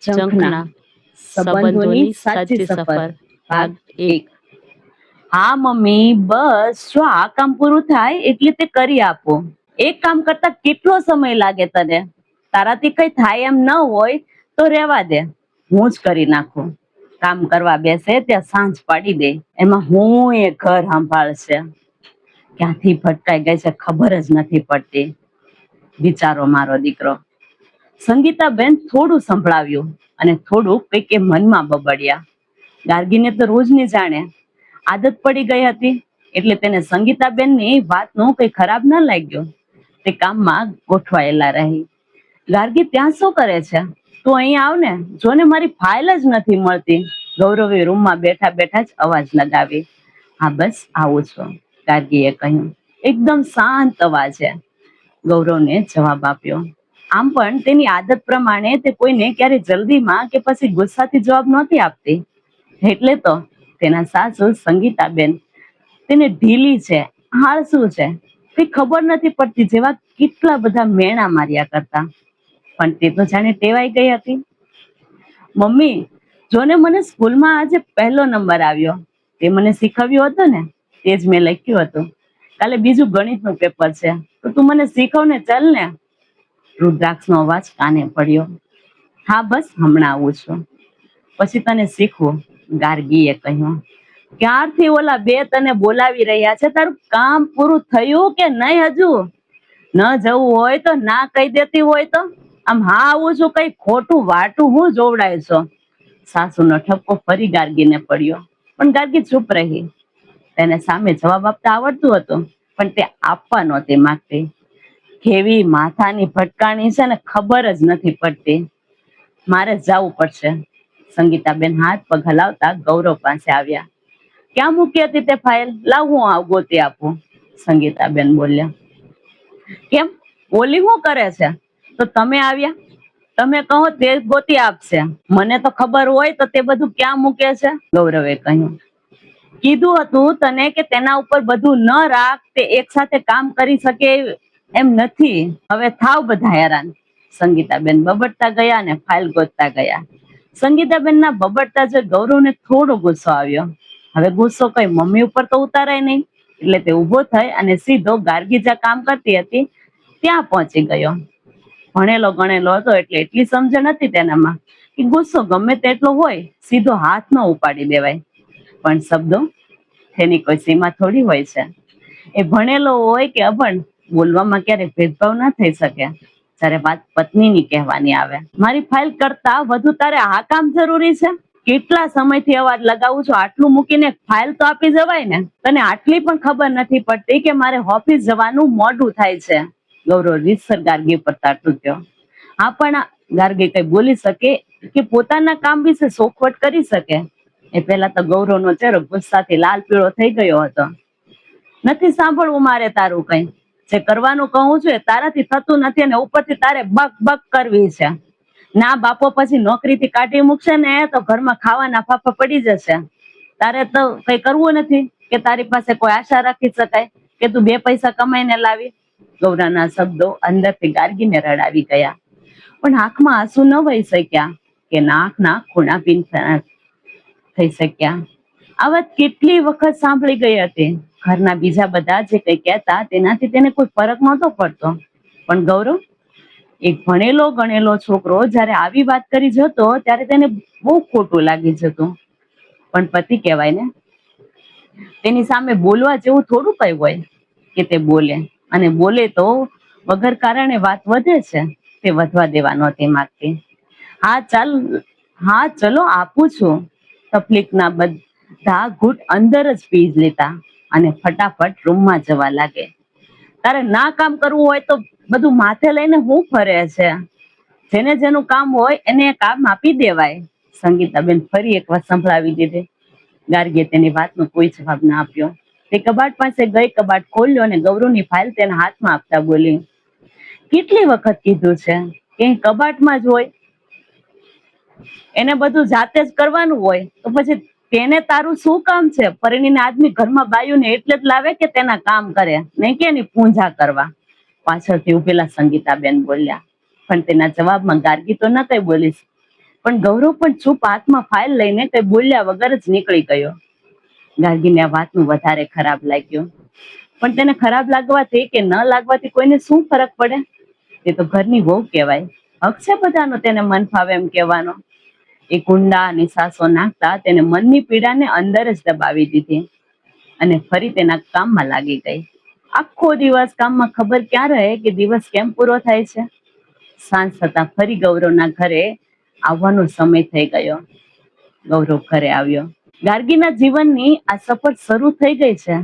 ઝંખના સંબંધોની સાચી સફર ભાગ 1। હા મમ્મી, બસ જો આ કામ પૂરું થાય એટલે તે કરી આપો। એક કામ કરતા કેટલો સમય લાગે તને? તારાથી કઈ થાય એમ ન હોય તો રહેવા દે, હું જ કરી નાખું। કામ કરવા બેસે ત્યાં સાંજ પાડી દે, એમાં હું એ ઘર સંભાળશે। ક્યાંથી ભટકાઈ ગઈ છે ખબર જ નથી પડતી, બિચારો મારો દીકરો। સંગીતાબેન થોડું સંભળાવ્યું અને થોડું કંઈક એ મનમાં બબડ્યા। ગાર્ગીને તો રોજની જાણે આદત પડી ગઈ હતી, એટલે તેને સંગીતાબેનની વાતનું કઈ ખરાબ ન લાગ્યું। તે કામમાં ગોઠવાયેલા રહી। ગાર્ગી, ત્યાં શું કરે છે? તું અહીં આવ ને, જોને મારી ફાઇલ જ નથી મળતી। ગૌરવે રૂમમાં બેઠા બેઠા જ અવાજ લગાવી। હા બસ આવું છું, ગાર્ગીએ કહ્યું એકદમ શાંત અવાજે। ગૌરવને જવાબ આપ્યો। આમ પણ તેની આદત પ્રમાણે તે કોઈને ક્યારે જલ્દીમાં કે પછી ગુસ્સાથી જવાબ નહોતી આપતી, એટલે તો તેના સાસુ સંગીતાબેન તેને ઢીલી છે, આળસુ છે, કઈ ખબર નથી પડતી જેવા કેટલા બધા મેણા માર્યા કરતા, પણ તે તો જાણે ટેવાઈ ગઈ હતી। મમ્મી, જોને મને સ્કૂલમાં આજે પહેલો નંબર આવ્યો। તે મને શીખવ્યું હતું ને, તે જ મેં લખ્યું હતું। કાલે બીજું ગણિતનું પેપર છે, તો તું મને શીખવ ને, ચાલ ને। રુદ્રાક્ષનો અવાજ કાને પડ્યો। હા બસ હમણાં આવું છું, પછી તને શીખવું, ગાર્ગીએ કહ્યું। ક્યારથી ઓલા બે તને બોલાવી રહ્યા છે? તારું કામ પૂરું થયું કે નહીં હજુ? ન જવું હોય તો ના કહી દેતી હોય તો આમ હા આવું છું કઈ ખોટું વાટું હું જોવડાય છો? સાસુનો ઠપકો ફરી ગાર્ગીને પડ્યો, પણ ગાર્ગી ચૂપ રહી। તેને સામે જવાબ આપતા આવડતું હતું, પણ તે આપવા નહોતી માંગતી। કેવી માથાની ભટકાણી છે ને ખબર જ નથી પડતી। મારે જવું પડશે। સંગીતાબેન હાથ પગ હલાવતા ગૌરવ પાસે આવ્યા। ક્યાં મૂકી હતી તે ફાઇલ? લાવ હું ગોતી આપું, સંગીતાબેન બોલ્યા। કેમ, ઓલી શું કરે છે? તો તમે આવ્યા, તમે કહો તે ગોતી આપશે। મને તો ખબર હોય તો તે બધું ક્યાં મૂકે છે? ગૌરવે કહ્યું। કીધું હતું તને કે તેના ઉપર બધું ન રાખ, તે એક સાથે કામ કરી શકે એમ નથી। હવે થાવ બધા હેરાન। સંગીતાબેન બબડતા ગયા અને ફાઇલ ગોતતા ગયા। સંગીતાબેનના બબડતા જોઈ ગૌરવને થોડો ગુસ્સો આવ્યો। હવે ગુસ્સો કઈ મમ્મી ઉપર તો ઉતારાય નહીં, એટલે તે ઊભો થઈ અને સીધો ગાર્ગી જ્યાં કામ કરતી હતી ત્યાં પહોંચી ગયો। ભણેલો ગણેલો હતો એટલે એટલી સમજણ હતી તેનામાં કે ગુસ્સો ગમે તેટલો હોય સીધો હાથ ન ઉપાડી દેવાય, પણ શબ્દો તેની કોઈ સીમા થોડી હોય છે। એ ભણેલો હોય કે અભણ, બોલવામાં ક્યારેય ભેદભાવ ના થઈ શકે। જ્યારે વાત પત્નીની કહેવાની આવે, મારી ફાઇલ કરતા વધુ તારે આ કામ જરૂરી છે? કેટલા સમયથી અવાજ લગાવું છું, આટલું મૂકીને ફાઇલ તો આપી જવાય ને? તને આટલી પણ ખબર નથી પડતી કે મારે ઓફિસ જવાનું મોડું થાય છે? ગૌરવ રીતસર ગાર્ગી પર તાટૂક્યો। હા પણ ગાર્ગી કઈ બોલી શકે કે પોતાના કામ વિશે સોખવટ કરી શકે એ પહેલા તો ગૌરવનો ચહેરો ગુસ્સાથી લાલ પીળો થઈ ગયો હતો। નથી સાંભળવું મારે તારું કઈ, જે કરવાનું કહું છું એ તારાથી થતું નથી અને ઉપરથી તારે બક બક કરવી છે। ના બાપો પછી નોકરીથી કાઢી મૂકશે ને તો ઘરમાં ખાવાના ફાફા પડી જશે। તારે તો કઈ કરવું નથી કે તારી પાસે કોઈ આશા રાખી શકાય કે તું બે પૈસા કમાઈને લાવી? ગૌરાના શબ્દો અંદરથી ગાર્ગીને રડાવી ગયા, પણ આંખમાં આંસુ ન વહી શક્યા કે નાકના ખૂણા ભીન થઈ શક્યા। આ વાત કેટલી વખત સાંભળી ગઈ હતી। ઘરના બીજા બધા જે કઈ કહેતા તેનાથી તેને કોઈ ફરક નહોતો પડતો, પણ ગૌરવ, એક ભણેલો ગણેલો છોકરો જયારે આવી વાત કરી જતો ત્યારે તેને બહુ ખોટું લાગી જતું। પણ પતિ કહેવાય ને, તેની સામે બોલવા જેવું થોડું કઈ હોય કે તે બોલે, અને બોલે તો વગર કારણે વાત વધે છે, તે વધવા દેવા નહોતી માંગતી। હા ચલો આપું છું। તકલીફના બધા ઘૂંટ અંદર જ પી લેતા અને ફટાફટ રૂમમાં જવા લાગે। તારે ના કામ કરવું હોય તો બધું માથે લઈને હું ફરે છે? જેને જેનું કામ હોય એને કામ આપી દેવાય। સંગીતાબેન ફરી એક વાર સંભળાવી દીધી। ગાર્ગીએ તેની વાતનો કોઈ જવાબ ના આપ્યો। તે કબાટ પાસે ગઈ, કબાટ ખોલ્યો અને ગૌરવની ફાઇલ તેના હાથમાં આપતા બોલી, કેટલી વખત કીધું છે કે કબાટમાં જ હોય? એને બધું જાતે જ કરવાનું હોય તો પછી તેને તારું શું કામ છે? પરિણીને આદમી ઘરમાં બાયુને એટલે જ લાવે કે તેના કામ કરે, નહીં કે એની પૂંજા કરવા। પાછળથી ઉભેલા સંગીતાબેન બોલ્યા, પણ તેના જવાબમાં ગાર્ગી તો ન કઈ બોલી પણ ગૌરવ પણ ચૂપ હાથમાં ફાઇલ લઈને કઈ બોલ્યા વગર જ નીકળી ગયો. ગાર્ગીને આ વાતનું વધારે ખરાબ લાગ્યું, પણ તેને ખરાબ લાગવાથી કે ન લાગવાથી કોઈને શું ફરક પડે? તે તો ઘરની વહુ કહેવાય, હક છે બધાનો તેને મન ફાવે એમ કહેવાનો. એ ગુંડા નિસાસો નાખતા તેને મનની પીડાને અંદર જ દબાવી દીધી અને ફરી તેના કામમાં લાગી ગઈ. આખો દિવસ કામમાં ખબર ક્યાં રહે કે દિવસ કેમ પૂરો થાય છે. સાંજ થતા ફરી ગૌરવના ઘરે આવવાનો સમય થઈ ગયો. ગૌરવ ઘરે આવ્યો. ગાર્ગીના જીવનની આ સફર શરૂ થઈ ગઈ છે.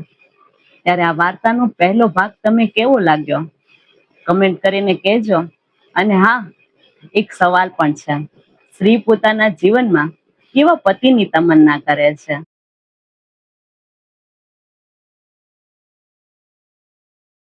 ત્યારે આ વાર્તાનો પહેલો ભાગ તમે કેવો લાગ્યો? કમેન્ટ કરીને કહેજો. અને હા, એક સવાલ પણ છે. સ્ત્રી પોતાના જીવનમાં કેવા પતિની તમન્ના કરે છે?